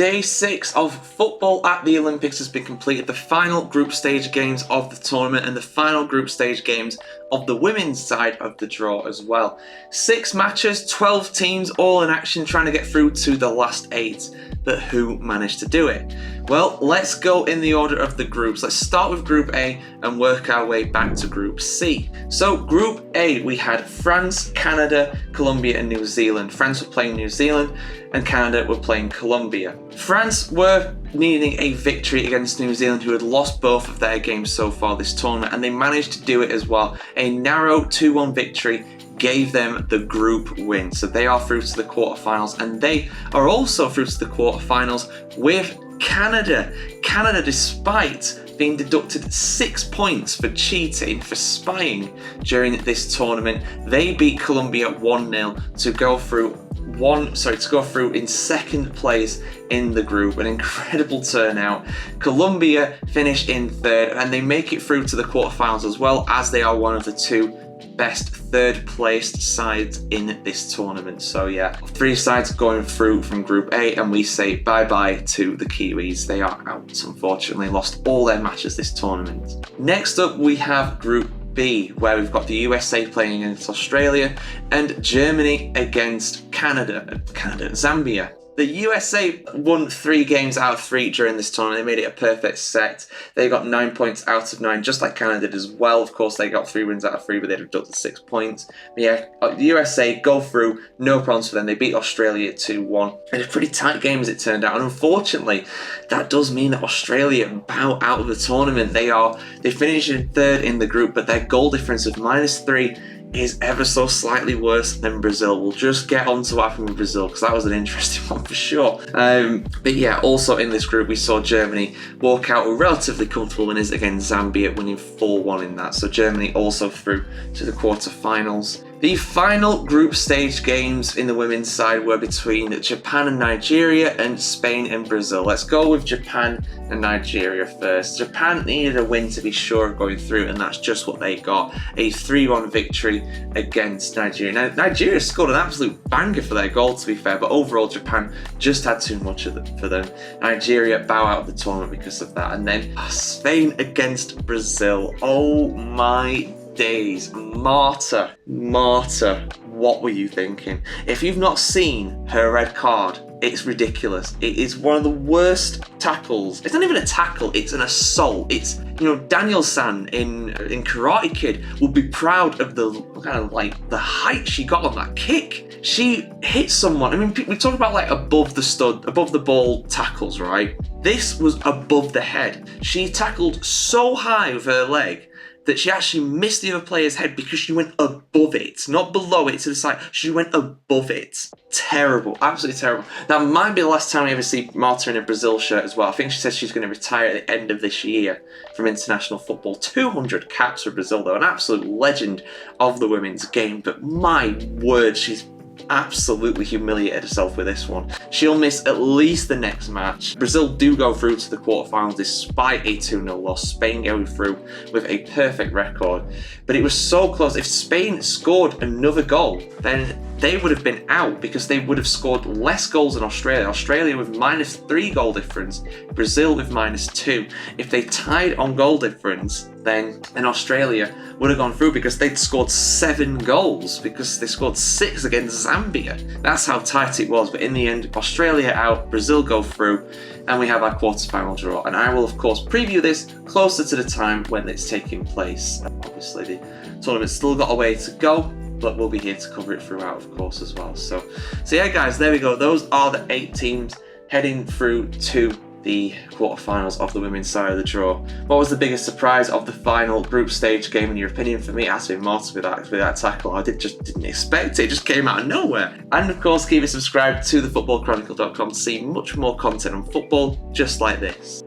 Day 6 of football at the Olympics has been completed. The final group stage games of the tournament and the final group stage games of the women's side of the draw as well. 6 matches, 12 teams, all in action trying to get through to the last 8. But who managed to do it? Well, let's go in the order of the groups. Let's start with Group A and work our way back to Group C. So Group A, we had France, Canada, Colombia and New Zealand. France were playing New Zealand and Canada were playing Colombia. France were needing a victory against New Zealand, who had lost both of their games so far this tournament, and they managed to do it as well. A narrow 2-1 victory gave them the group win. So they are through to the quarterfinals, and they are also through to the quarterfinals with Canada. Canada, despite being deducted 6 points for cheating, for spying during this tournament, they beat Colombia 1-0 to go through in second place in the group. An incredible turnout. Colombia finish in third, and they make it through to the quarterfinals as well, as they are one of the 2 best third placed sides in this tournament. So yeah, 3 sides going through from Group A, and we say bye-bye to the Kiwis. They are out, unfortunately, lost all their matches this tournament. Next up, we have Group B, where we've got the USA playing against Australia and Germany against Zambia. The USA won 3 games out of 3 during this tournament. They made it a perfect set. They got 9 points out of 9, just like Canada did as well. Of course, they got 3 wins out of 3, but they deducted 6 points. But yeah, the USA go through, no problems for them. They beat Australia 2-1. It's a pretty tight game as it turned out. And unfortunately, that does mean that Australia bow out of the tournament. They finish in third in the group, but their goal difference of -3 is ever so slightly worse than Brazil. We'll just get on to what happened with Brazil, because that was an interesting one for sure. But yeah, also in this group we saw Germany walk out with relatively comfortable winners against Zambia, winning 4-1 in that. So Germany also through to the quarterfinals. The final group stage games in the women's side were between Japan and Nigeria and Spain and Brazil. Let's go with Japan and Nigeria first. Japan needed a win to be sure of going through, and that's just what they got. A 3-1 victory against Nigeria. Now, Nigeria scored an absolute banger for their goal, to be fair, but overall Japan just had too much for them. Nigeria bow out of the tournament because of that. And then Spain against Brazil. Oh my days. Marta, what were you thinking? If you've not seen her red card, it's ridiculous. It is one of the worst tackles. It's not even a tackle, it's an assault. It's, Daniel-san in Karate Kid would be proud of the kind of like the height she got on that kick. She hit someone. I mean, we talk about like above the ball tackles, right? This was above the head. She tackled so high with her leg that she actually missed the other player's head because she went above it, not below it to the side. She went above it. Terrible, absolutely terrible. That might be the last time we ever see Marta in a Brazil shirt as well. I think she says she's going to retire at the end of this year from international football. 200 caps for Brazil though, an absolute legend of the women's game. But my word, she's absolutely humiliated herself with this one. She'll miss at least the next match. Brazil do go through to the quarterfinals despite a 2-0 loss. Spain going through with a perfect record. But it was so close. If Spain scored another goal, then they would have been out because they would have scored less goals than Australia. Australia with -3 goal difference, Brazil with -2. If they tied on goal difference, then Australia would have gone through because they'd scored 7 goals because they scored 6 against Zambia. That's how tight it was. But in the end, Australia out, Brazil go through, and we have our quarterfinal draw. And I will, of course, preview this closer to the time when it's taking place. Obviously, the tournament's still got a way to go, but we'll be here to cover it throughout, of course, as well. So yeah, guys, there we go. Those are the 8 teams heading through to the quarterfinals of the women's side of the draw. What was the biggest surprise of the final group stage game in your opinion? For me, it has to be Marta with that tackle. I just didn't expect it. It just came out of nowhere. And of course, keep it subscribed to thefootballchronicle.com to see much more content on football just like this.